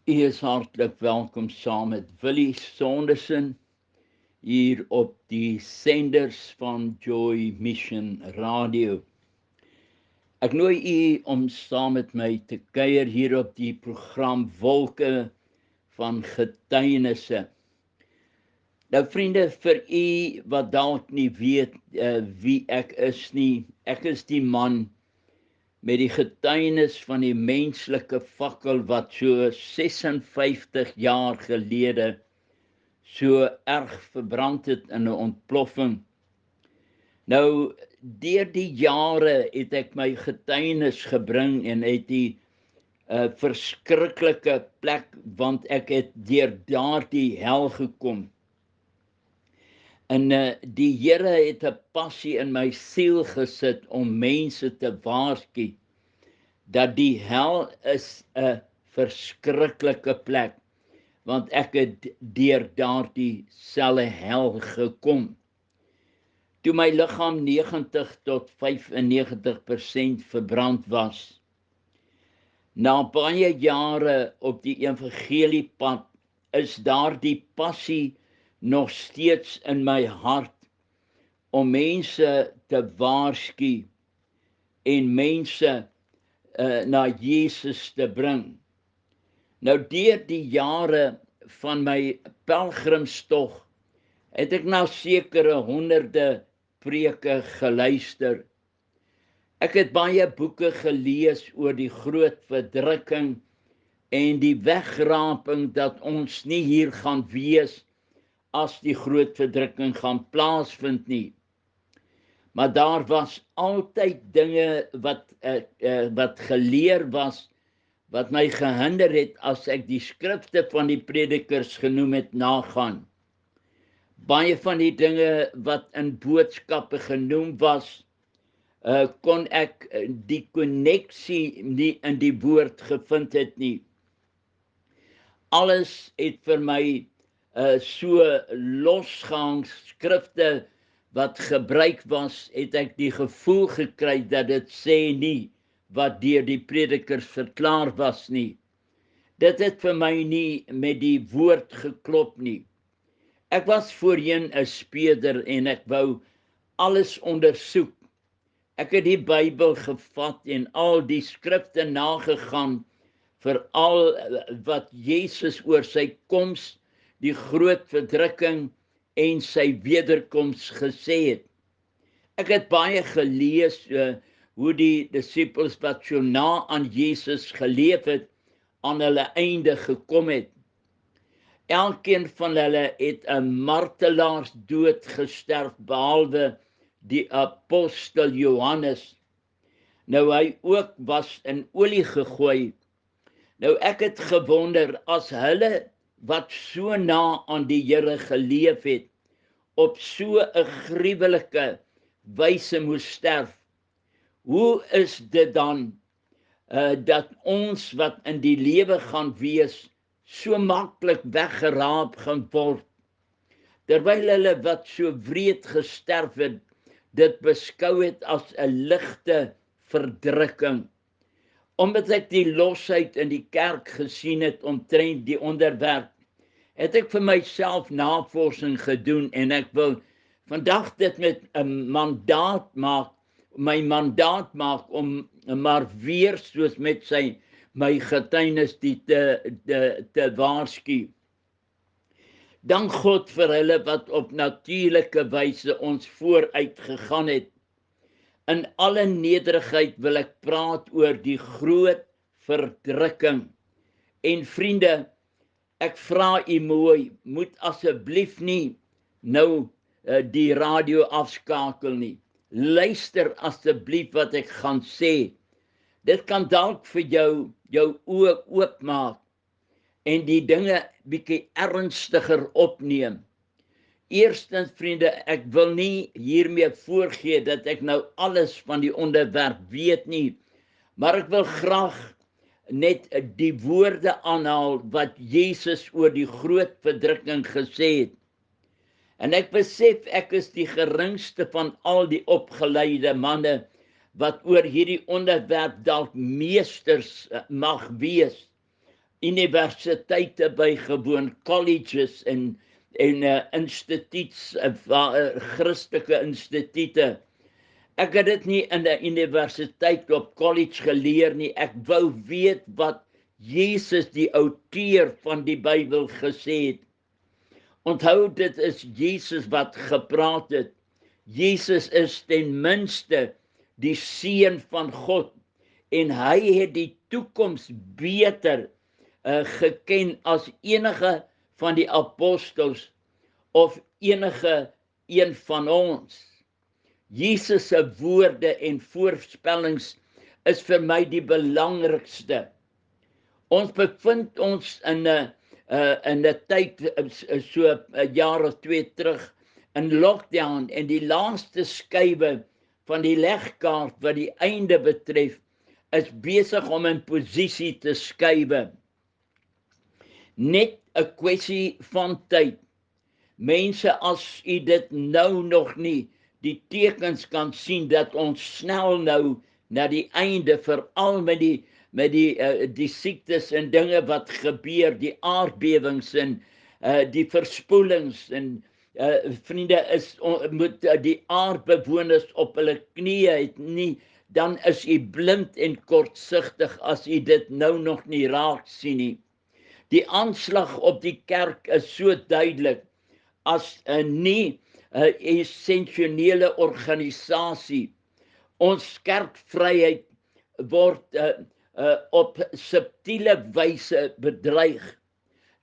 U is hartlik welkom saam met Willie Saunderson hier op die senders van Joy Mission Radio. Ek nooi u om saam met my te kuier hier op die program Wolke van Getuienisse. Nou vriende, vir u wat dalk nie weet wie ek is nie, ek is die man met die getuienis van die menslike fakkel wat so 56 jaar gelede so erg verbrand het in 'n ontploffing. Nou, deur die jare het ek my getuienis gebring en het die verskriklike plek, want ek het deur daardie hel gekom. En die Here het 'n passie in my siel gesit om mense te waarsku dat die hel is 'n verskriklike plek, want ek het deur daardie selfe hel gekom. Toe my liggaam 90 tot 95% verbrand was. Na baie jare op die evangeliepad is daardie passie nog steeds in my hart om mense te waarsku en mense na Jesus te bring. Nou deur die jare van my pelgrimstog het ek na sekere honderde preke geluister. Ek het baie boeke gelees oor die groot verdrukking en die wegraping dat ons nie hier gaan wees as die groot verdrukking gaan plaasvind nie. Maar daar was altyd dinge wat geleer was, wat my gehinder het as ek die skrifte van die predikers genoem het nagaan. Baie van die dinge wat in boodskappe genoem was, kon ek die konneksie nie in die woord gevind het nie. Alles het vir my so losgehang skrifte wat gebruik was, het ek die gevoel gekry dat dit sê nie wat deur die predikers verklaar was nie. Dit het vir my nie met die woord geklop nie. Ek was voorheen 'n speurder en ek wou alles ondersoek. Ek het die Bybel gevat en al die skrifte nagegaan vir al wat Jesus oor sy koms, die groot verdrukking en sy wederkoms gesê het. Ek het baie gelees hoe die disippels wat so na aan Jesus geleef het, aan hulle einde gekom het. Elkeen van hulle het 'n martelaarsdood gesterf, behalwe die apostel Johannes. Nou hy ook was in olie gegooi. Nou ek het gewonder, as hulle wat so na aan die Here geleef het, op so 'n gruwelike wyse moes sterf, hoe is dit dan dat ons wat in die lewe gaan wees, so maklik weggeraap gaan word, terwyl hulle wat so wreed gesterf het, dit beskou het as 'n ligte verdrukking. Omdat ek die losheid in die kerk gesien het omtrent die onderwerp, het ek vir myself navorsing gedoen en ek wil vandag dit met 'n mandaat maak, my mandaat maak om maar weer soos met my getuienis te waarsku. Dank God vir hulle wat op natuurlike wyse ons vooruit gegaan het. In alle nederigheid wil ek praat oor die groot verdrukking. En vriende, ek vra u mooi, moet asseblief nie nou die radio afskakel nie. Luister asseblief wat ek gaan sê. Dit kan dalk vir jou oë oopmaak en die dinge bietjie ernstiger opneem. Eerstens vriende, ek wil nie hiermee voorgee dat ek nou alles van die onderwerp weet nie, maar ek wil graag net die woorde aanhaal wat Jesus oor die groot verdrukking gesê het. En ek besef ek is die geringste van al die opgeleide manne wat oor hierdie onderwerp dalk meesters mag wees. universiteite bygewoon, colleges en instituuts, Christelike instituute. Ek het dit nie in 'n universiteit op college geleer nie. Ek wou weet wat Jesus, die outeur van die Bybel, gesê het. Onthou, dit is Jesus wat gepraat het. Jesus is ten minste die Seun van God en hy het die toekoms beter geken as enige van die apostels of enige een van ons. Jesus se woorde en voorspellings is vir my die belangrikste. Ons bevind ons in 'n tyd, so 'n jaar of 2 terug, in lockdown, en die laaste skuwe van die legkaart wat die einde betref, is besig om in posisie te skuwe. Net 'n kwessie van tyd. Mense, as u dit nou nog nie die tekens kan sien dat ons snel nou na die einde, veral met die siektes en dinge wat gebeur, die aardbewings en die verspoelings en vriende, moet die aardbewoners op hulle knieë het nie, dan is u blind en kortsigtig as u dit nou nog nie raak sien nie. Die aanslag op die kerk is so duidelik as nie 'n essensiële organisasie. Ons kerkvryheid word op subtiele wyse bedreig.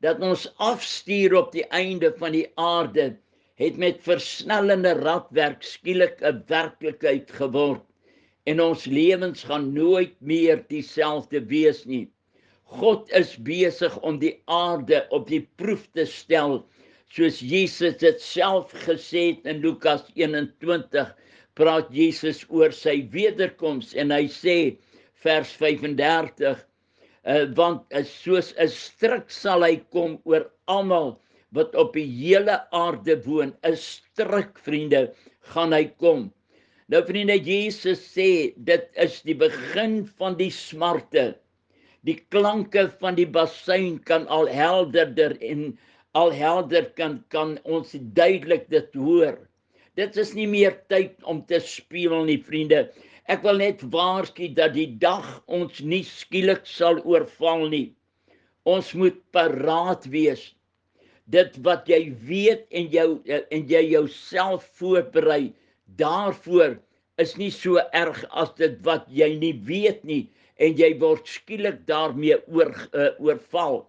Dat ons afstuur op die einde van die aarde het met versnellende radwerk skielik 'n werklikheid geword en ons lewens gaan nooit meer dieselfde wees nie. God is besig om die aarde op die proef te stel, soos Jesus dit self gesê het in Lukas 21, praat Jesus oor sy wederkoms en hy sê, vers 35, want soos 'n stryk sal hy kom oor almal wat op die hele aarde woon. 'n Stryk, vriende, gaan hy kom. Nou vriende, Jesus sê, dit is die begin van die smarte. Die klanke van die basuin kan al helderder en al helder kan ons duidelik dit hoor. Dit is nie meer tyd om te speel nie, vriende. Ek wil net waarsku dat die dag ons nie skielik sal oorval nie. Ons moet paraat wees. Dit wat jy weet en jy jouself voorberei, daarvoor is nie so erg as dit wat jy nie weet nie en jy word skielik daarmee oorval.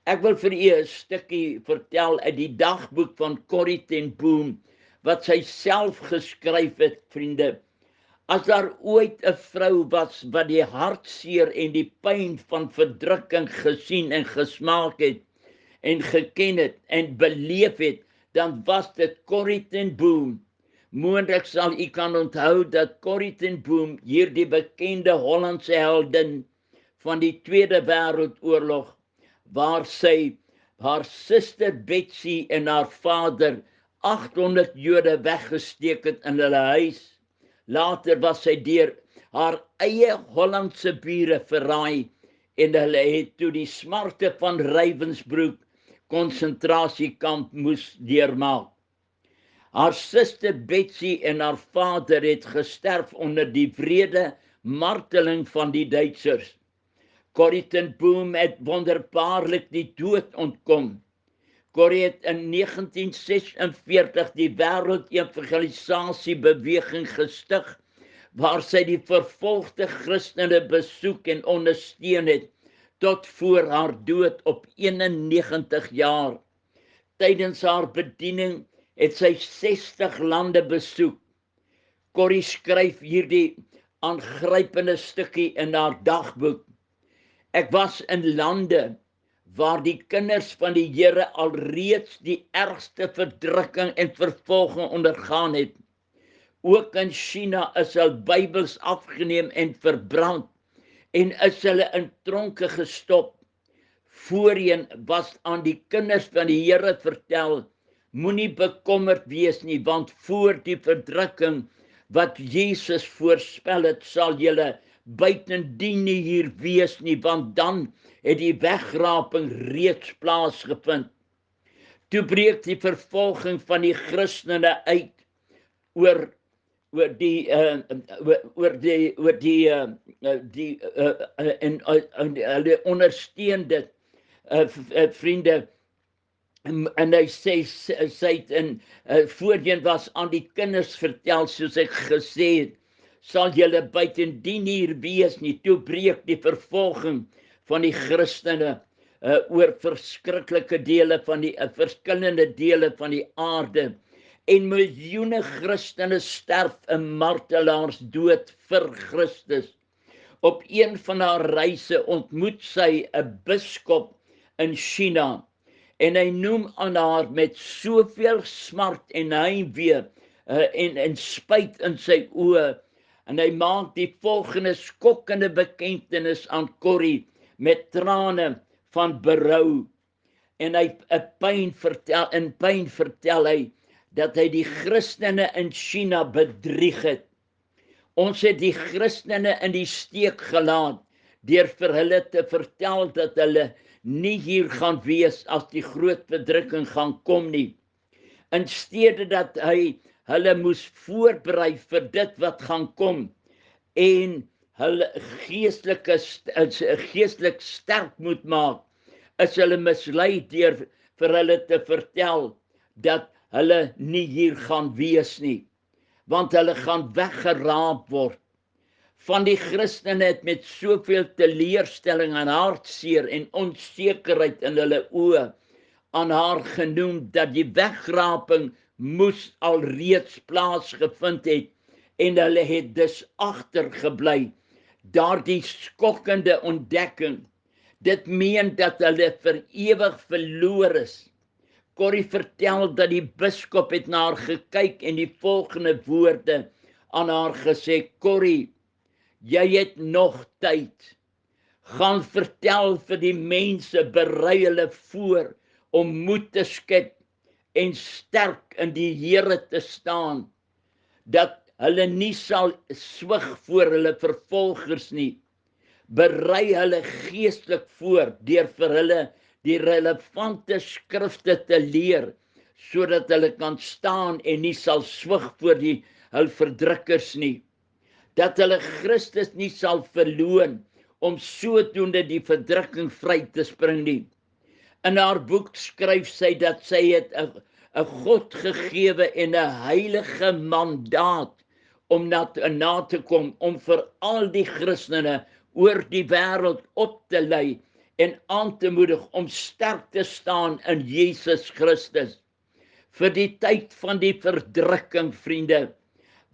Ek wil vir u 'n stukkie vertel uit die dagboek van Corrie ten Boom, wat sy self geskryf het, vriende. As daar ooit 'n vrou was wat die hartseer en die pyn van verdrukking gesien en gesmaak het en geken het en beleef het, dan was dit Corrie ten Boom. Moontlik sal u kan onthou dat Corrie ten Boom, hierdie bekende Hollandse heldin van die Tweede Wêreldoorlog, waar sy haar suster Betsy en haar vader 800 Jode weggesteek het in hulle huis. Later was sy deur haar eie Hollandse bure verraai en hulle het toe die smarte van Ravensbrück konsentrasiekamp moes deurmaak. Haar suster Betsy en haar vader het gesterf onder die wrede marteling van die Duitsers. Corrie ten Boom het wonderbaarlik die dood ontkom. Corrie het in 1946 die wêreld-evangelisasiebeweging gestig, waar sy die vervolgde Christene besoek en ondersteun het, tot voor haar dood op 91 jaar. Tydens haar bediening het sy 60 lande besoek. Corrie skryf hierdie aangrypende stukkie in haar dagboek. Ek was in lande waar die kinders van die Here alreeds die ergste verdrukking en vervolging ondergaan het. Ook in China is hul Bybels afgeneem en verbrand en is hulle in tronke gestop. Voorheen was aan die kinders van die Here vertel, moenie bekommerd wees nie, want voor die verdrukking wat Jesus voorspel het, sal julle buitendien nie hier wees nie, want dan het die wegraping reeds plaasgevind. Toe breek die vervolging van die Christene uit oor die en hulle ondersteun dit, vriende. En hy sê, sy het voorheen was aan die kinders vertel, soos ek gesê het, sal julle buitendien hier wees nie. Toe breek die vervolging van die Christene oor verskriklike dele van die verskillende dele van die aarde. En miljoene Christene sterf 'n martelaarsdood vir Christus. Op een van haar reise ontmoet sy 'n biskop in China. En hy noem aan haar met soveel smart en heimwee en spyt in sy oë. En hy maak die volgende skokkende bekentenis aan Corrie met trane van berou. En in pyn vertel hy dat hy die Christene in China bedrieg het. Ons het die Christene in die steek gelaat deur vir hulle te vertel dat hulle nie hier gaan wees as die groot verdrukking gaan kom nie. In steede dat hy hulle moes voorberei vir dit wat gaan kom en hulle geestelik sterk moet maak, is hulle mislei deur vir hulle te vertel dat hulle nie hier gaan wees nie, want hulle gaan weggeraap word. Van die Christene het met soveel teleurstelling en hartseer en onsekerheid in hulle oë aan haar genoem dat die wegraping moes alreeds plaasgevind het en hulle het dus agtergebly. Daardie skokkende ontdekking, dit meen dat hulle vir ewig verloor is. Corrie vertel dat die biskop het na haar gekyk en die volgende woorde aan haar gesê: Corrie, jy het nog tyd. Gaan vertel vir die mense, berei hulle voor om moed te skep en sterk in die Here te staan, dat hulle nie sal swig voor hulle vervolgers nie. Berei hulle geestelik voor deur vir hulle die relevante skrifte te leer, sodat hulle kan staan en nie sal swig voor hul verdrukkers nie. Dat hulle Christus nie sal verloon om sodoende die verdrukking vry te spring nie. In haar boek skryf sy dat sy het 'n God gegewe en 'n heilige mandaat om na te kom, om vir al die Christene oor die wêreld op te lei en aan te moedig om sterk te staan in Jesus Christus. Vir die tyd van die verdrukking, vriende,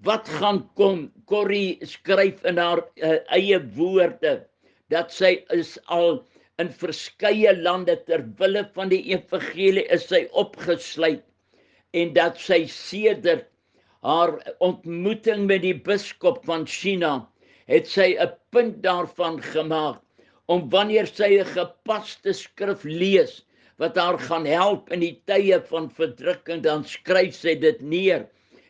wat gaan kom? Corrie skryf in haar eie woorde dat sy is al in verskeie lande ter wille van die evangelie is sy opgesluit en dat sy sedert haar ontmoeting met die biskop van China het sy 'n punt daarvan gemaak om wanneer sy 'n gepaste skrif lees wat haar gaan help in die tye van verdrukking, dan skryf sy dit neer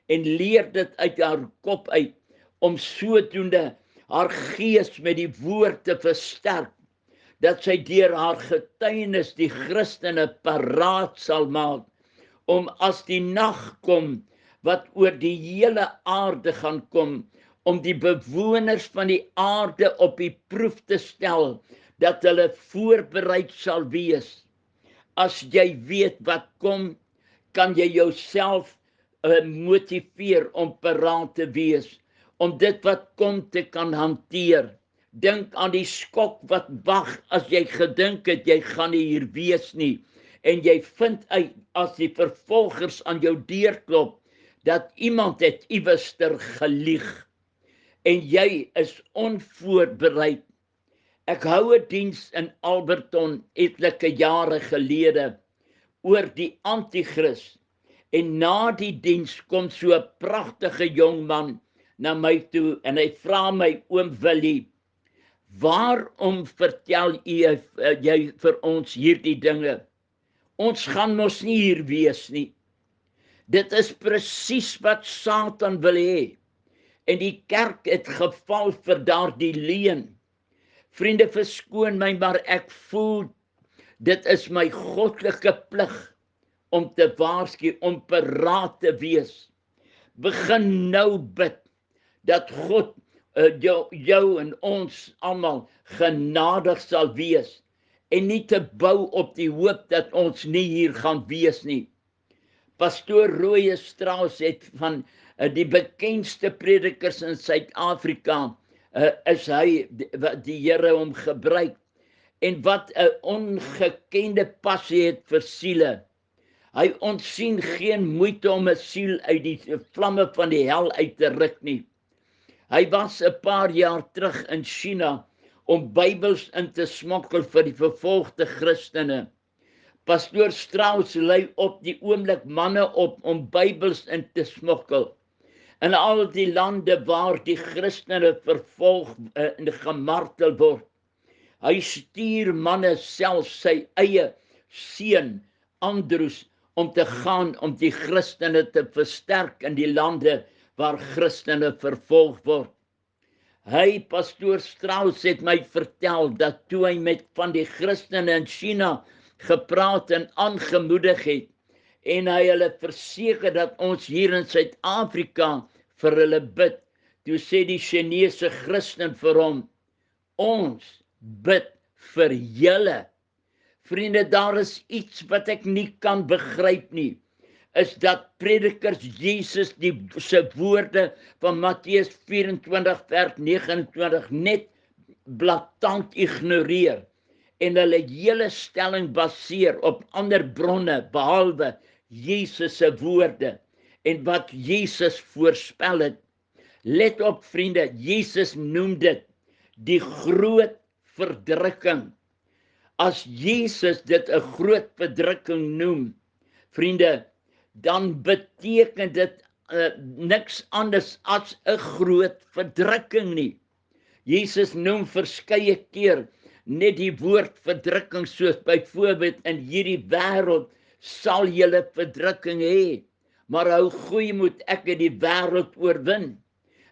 en leer dit uit haar kop uit om sodoende haar gees met die woord te versterk, dat sy deur haar getuienis die Christene paraat sal maak om as die nag kom wat oor die hele aarde gaan kom, om die bewoners van die aarde op die proef te stel, dat hulle voorbereid sal wees. As jy weet wat kom, kan jy jouself motiveer om paraat te wees, om dit wat kom te kan hanteer. Dink aan die skok wat wag as jy gedink het jy gaan nie hier wees nie, en jy vind uit as die vervolgers aan jou deur klop, dat iemand het iewester gelieg, en jy is onvoorbereid. Ek hou 'n diens in Alberton etlike jare gelede oor die antichrist, en na die diens kom so 'n pragtige jong man na my toe, en hy vra my, oom Willie, waarom vertel jy vir ons hierdie dinge? Ons gaan mos nie hier wees nie. Dit is presies wat Satan wil hê. En die kerk het geval vir daardie leuen. Vriende, verskoon my, maar ek voel, dit is my goddelike plig om te waarsku, om paraat te wees. Begin nou bid, dat God jou en ons almal genadig sal wees, en nie te bou op die hoop dat ons nie hier gaan wees nie. Pastoor Roy Strauss het van die bekendste predikers in Suid-Afrika, is hy, wat die Here hom gebruik, en wat 'n ongekende passie het vir siele. Hy ontsien geen moeite om 'n siel uit die vlamme van die hel uit te ruk nie. Hy was 'n paar jaar terug in China om Bybels in te smokkel vir die vervolgde Christene. Pastoor Strauss lei op die oomblik manne op om Bybels in te smokkel in al die lande waar die Christene vervolg en gemartel word. Hy stuur manne, selfs sy eie seun Andrus, om te gaan om die Christene te versterk in die lande waar Christene vervolg word. Hy, pastoor Strauss, het my vertel dat toe hy met van die Christene in China gepraat en aangemoedig het, en hy hulle verseker dat ons hier in Suid-Afrika vir hulle bid, toe sê die Chinese Christen vir hom, ons bid vir julle. Vriende, daar is iets wat ek nie kan begryp nie, is dat predikers Jesus se woorde van Matteus 24 vers 29 net blaatant ignoreer en hulle hele stelling baseer op ander bronne behalwe Jesus se woorde en wat Jesus voorspel het. Let op, vriende, Jesus noem dit die groot verdrukking. As Jesus dit 'n groot verdrukking noem, vriende, dan beteken dit niks anders as 'n groot verdrukking nie. Jesus noem verskeie keer net die woord verdrukking, soos byvoorbeeld in hierdie wêreld sal julle verdrukking hê, maar hou goeie moed, ek het die wêreld oorwin.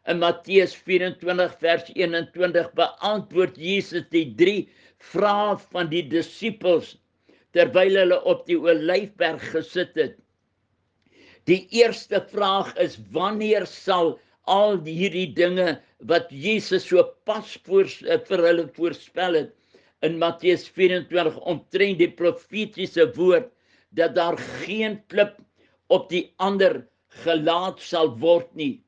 In Matteus 24 vers 21 beantwoord Jesus die 3 vrae van die disippels terwyl hulle op die Olyfberg gesit het. Die eerste vraag is, wanneer sal al hierdie dinge wat Jesus so pas vir hulle voorspel het in Matteus 24 omtrent die profetiese woord dat daar geen klip op die ander gelaat sal word nie.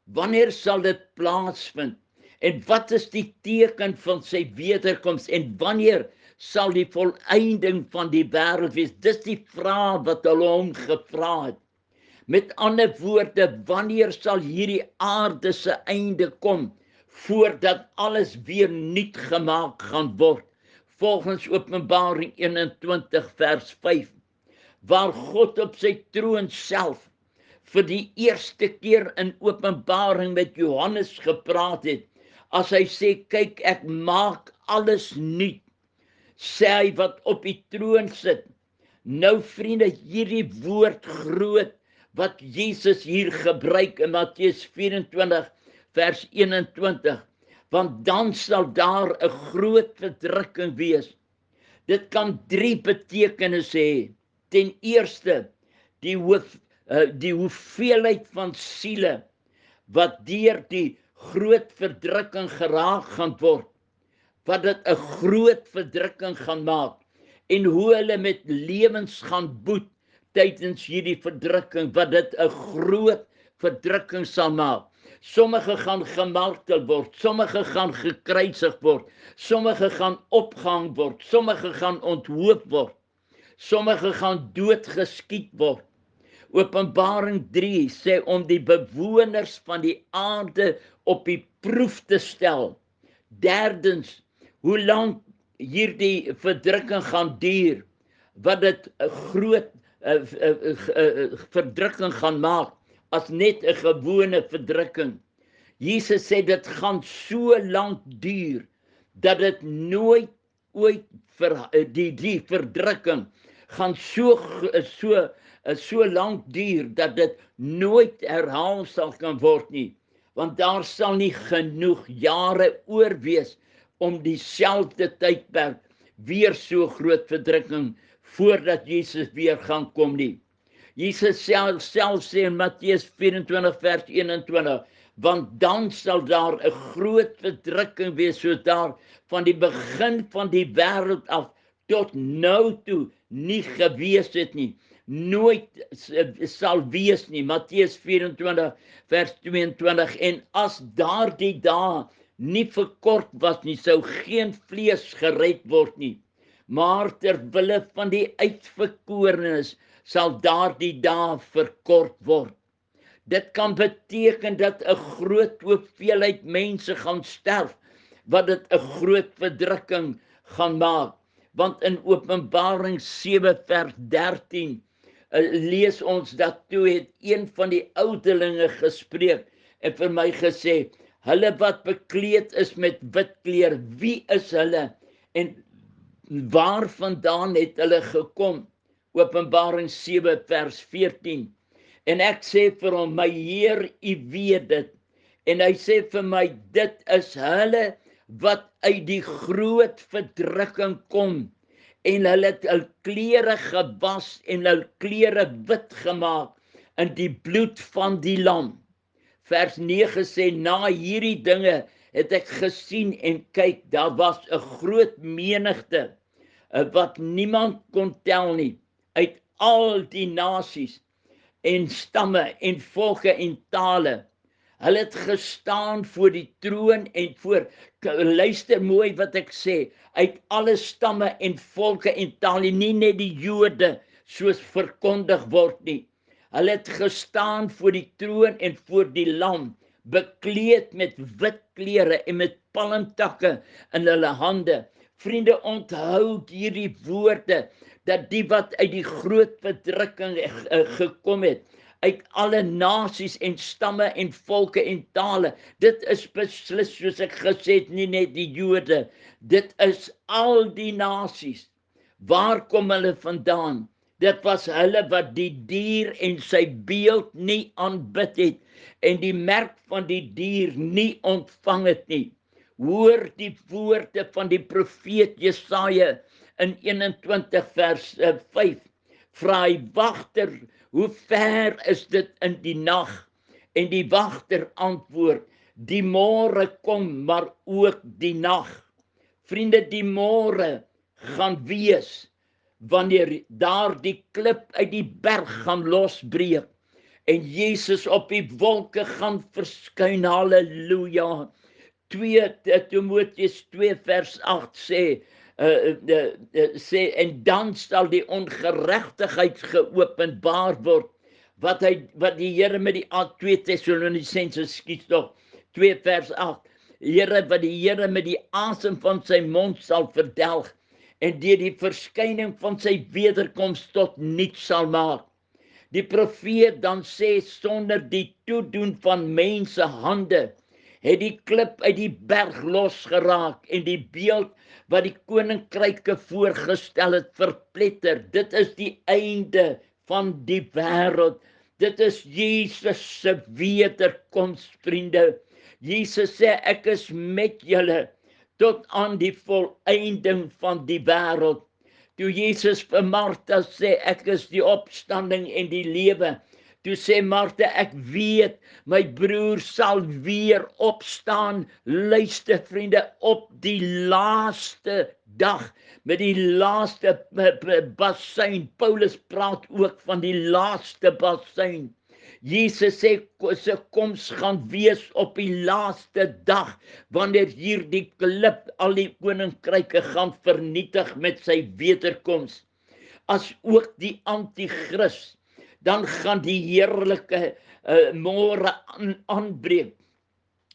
Wanneer sal dit plaasvind? En wat is die teken van sy wederkoms? En wanneer sal die volëinding van die wêreld wees? Dis die vraag wat hulle hom gevra het. Met ander woorde, wanneer sal hierdie aarde se einde kom, voordat alles weer nuut gemaak gaan word? Volgens Openbaring 21 vers 5, waar God op sy troon self vir die eerste keer in Openbaring met Johannes gepraat het, as hy sê, kyk, ek maak alles nuut, sê hy wat op die troon sit. Nou vriende, hierdie woord groot, wat Jesus hier gebruik in Matteus 24 vers 21, want dan sal daar 'n groot verdrukking wees. Dit kan 3 betekenisse hê. Ten eerste, die hoeveelheid van siele wat deur die groot verdrukking geraak gaan word, wat dit 'n groot verdrukking gaan maak, en hoe hulle met lewens gaan boet tydens hierdie verdrukking, wat dit 'n groot verdrukking sal maak. Sommige gaan gemartel word, sommige gaan gekruisig word, sommige gaan opgehang word, sommige gaan onthoop word, sommige gaan doodgeskiet word. Openbaring 3 sê om die bewoners van die aarde op die proef te stel. Derdens, hoe lank hierdie verdrukking gaan duur, wat dit 'n groot verdrukking gaan maak, as net 'n gewone verdrukking. Jesus sê dit gaan so lank duur, dat dit nooit ooit die verdrukking gaan so lank duur, dat dit nooit herhaal sal kan word nie. want daar sal nie genoeg jare oor wees om dieselfde tydperk weer so groot verdrukking voordat Jesus weer gaan kom nie. Jesus self sê in Matteus 24 vers 21, want dan sal daar 'n groot verdrukking wees soos daar van die begin van die wêreld af tot nou toe nie gewees het nie. Nooit sal wees nie. Matteus 24 vers 22, en as daardie dae nie verkort was nie, sou geen vlees gered word nie. Maar ter wille van die uitverkorenes sal daardie dae verkort word. Dit kan beteken dat 'n groot hoeveelheid mense gaan sterf, wat dit 'n groot verdrukking gaan maak. Want in Openbaring 7 vers 13 lees ons dat toe het een van die ouderlinge gespreek en vir my gesê, hulle wat bekleed is met wit kleur, wie is hulle en waar vandaan het hulle gekom? Openbaring 7 vers 14. En ek sê vir hom, my Heer, u weet dit. En hy sê vir my, dit is hulle wat uit die groot verdrukking kom. En hulle het hul klere gewas en hul klere wit gemaak in die bloed van die lam. Vers 9 sê, na hierdie dinge het ek gesien en kyk, daar was 'n groot menigte wat niemand kon tel nie, uit al die nasies en stamme en volke en tale. Hulle het gestaan voor die troon en voor, luister mooi wat ek sê, uit alle stamme en volke en tale, nie net die Jode soos verkondig word nie. Hulle het gestaan voor die troon en voor die lam, bekleed met wit klere en met palmtakke in hulle hande. Vriende, onthou hierdie woorde, dat die wat uit die groot verdrukking gekom het, uit alle nasies en stamme en volke en tale, dit is beslis, soos ek gesê het, nie net die Jode, dit is al die nasies. Waar kom hulle vandaan? Dit was hulle wat die dier en sy beeld nie aanbid het, en die merk van die dier nie ontvang het nie. Hoor die woorde van die profeet Jesaja in 21 vers 5. Vra hy wagter, hoe ver is dit in die nag? En die wagter antwoord, die môre kom, maar ook die nag. Vriende, die môre gaan wees wanneer daar die klip uit die berg gaan losbreek en Jesus op die wolke gaan verskyn. Halleluja. 2 Timoteus 2 vers 8 sê, en dan sal die ongeregtigheid geopenbaar word, wat die Here met die 2 Tessalonisense, skiet tog, 2 vers 8, wat die Here met die asem van sy mond sal verdelg, en deur die verskyning van sy wederkoms tot niets sal maak. Die profeet dan sê, sonder die toedoen van mense hande, het die klip uit die berg losgeraak en die beeld wat die koninkryke voorgestel het verpletter. Dit is die einde van die wêreld. Dit is Jesus se wederkoms, vriende. Jesus sê, ek is met julle tot aan die volëinding van die wêreld. Toe Jesus vir Martha sê, ek is die opstanding en die lewe, toe sê Martha, ek weet, my broer sal weer opstaan. Luister vriende, op die laaste dag, met die laaste basuin. Paulus praat ook van die laaste basuin. Jesus sê, sy koms gaan wees op die laaste dag, wanneer hier die klip al die koninkryke gaan vernietig met sy wederkoms. As ook die antichrist, dan gaan die heerlike môre aanbreek,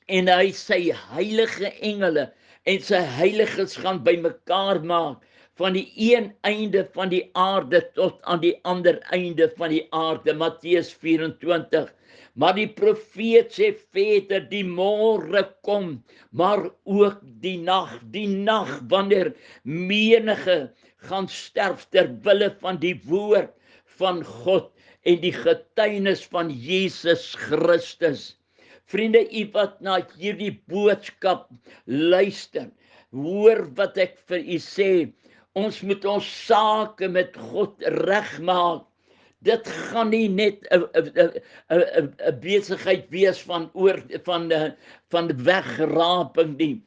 en hy sy heilige engele en sy heiliges gaan bymekaar maak, van die een einde van die aarde tot aan die ander einde van die aarde. Matteus 24. Maar die profeet sê verder, die môre kom, maar ook die nag wanneer menige gaan sterf ter wille van die woord van God en die getuienis van Jesus Christus. Vriende, u wat na hierdie boodskap luister, hoor wat ek vir u sê. Ons moet ons sake met God regmaak. Dit gaan nie net 'n besigheid wees van wegraping nie.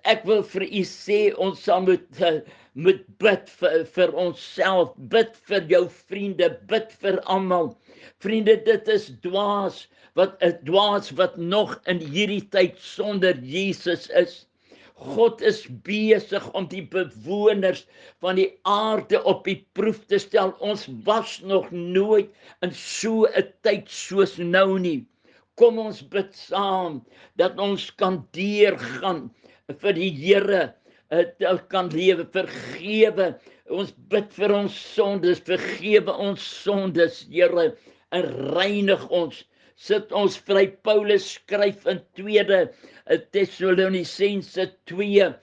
Ek wil vir u sê, ons sal moet bid vir onsself, bid vir jou vriende, bid vir almal. Vriende, dit is dwaas wat nog in hierdie tyd sonder Jesus is. God is besig om die bewoners van die aarde op die proef te stel. Ons was nog nooit in so 'n tyd soos nou nie. Kom ons bid saam dat ons kan deurgaan vir die Here, kan lewe, vergewe. Ons bid vir ons sondes, vergewe ons sondes, Here, en reinig ons. Sit ons vry. Paulus skryf in 2 Tessalonisense 2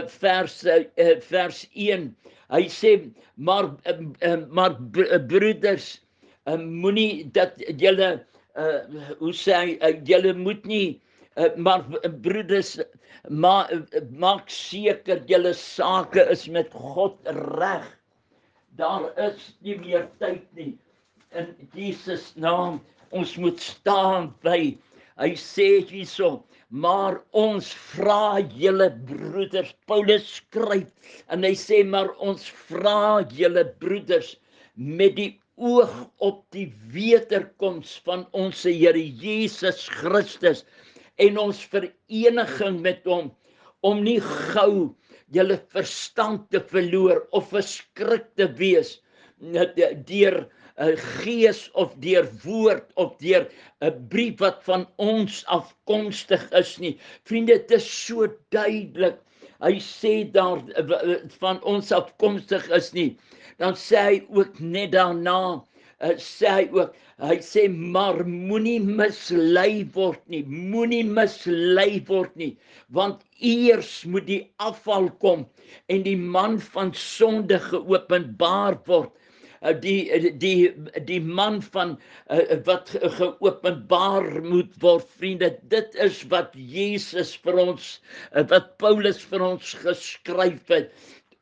vers 1. Hy sê, maar broeders, moenie dat julle, hoe sê hy, julle moet nie, maar broeders, maak seker julle sake is met God reg. Daar is nie meer tyd nie. In Jesus naam, ons moet staan by. Hy sê hierso, maar ons vra julle broeders, Paulus skryf, en hy sê, maar ons vra julle broeders, met die oog op die wederkoms van ons Here Jesus Christus, en ons vereniging met hom, om nie gou julle verstand te verloor, of verskrik te wees, deur gees, of deur woord, of deur 'n brief wat van ons afkomstig is nie. Vriende, dit is so duidelik. Hy sê daar van ons afkomstig is nie. Dan sê hy ook net daarna, hy sê, maar moenie mislei word nie, want eers moet die afval kom en die man van sonde geopenbaar word. Die man van wat geopenbaar moet word, vriende, dit is wat Jesus vir ons, wat Paulus vir ons geskryf het.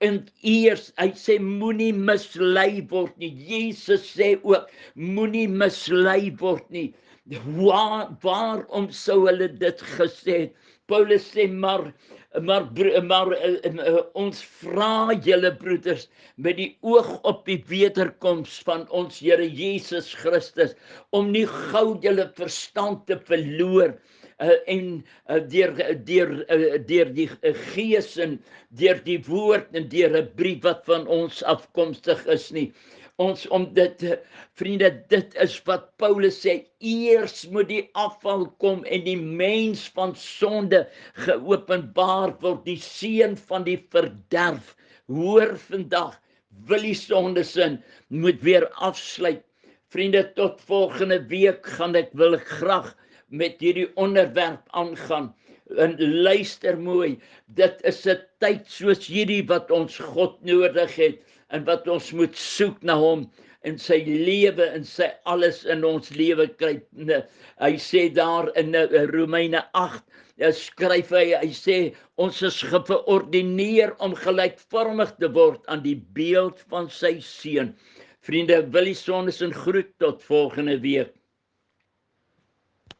En eers, hy sê, moenie mislei word nie. Jesus sê ook, moenie mislei word nie. Waarom sou hulle dit gesê het? Paulus sê, maar ons vra julle broeders, met die oog op die wederkoms van ons Here Jesus Christus, om nie gou julle verstand te verloor, en deur die gees en deur die woord en deur 'n brief wat van ons afkomstig is nie. Vriende, dit is wat Paulus sê, eers moet die afval kom en die mens van sonde geopenbaar word, die seun van die verderf. Hoor vandag, wil die sondesin moet weer afsluit. Vriende, tot volgende week wil ek graag met hierdie onderwerp aangaan. En luister mooi, dit is 'n tyd soos hierdie wat ons God nodig het, en wat ons moet soek na hom, en sy lewe en sy alles in ons lewe kry. Hy sê daar in Romeine 8, skryf hy sê, ons is geverordineer om gelykvormig te word aan die beeld van sy seun. Vriende, wil die sondes en groet tot volgende week.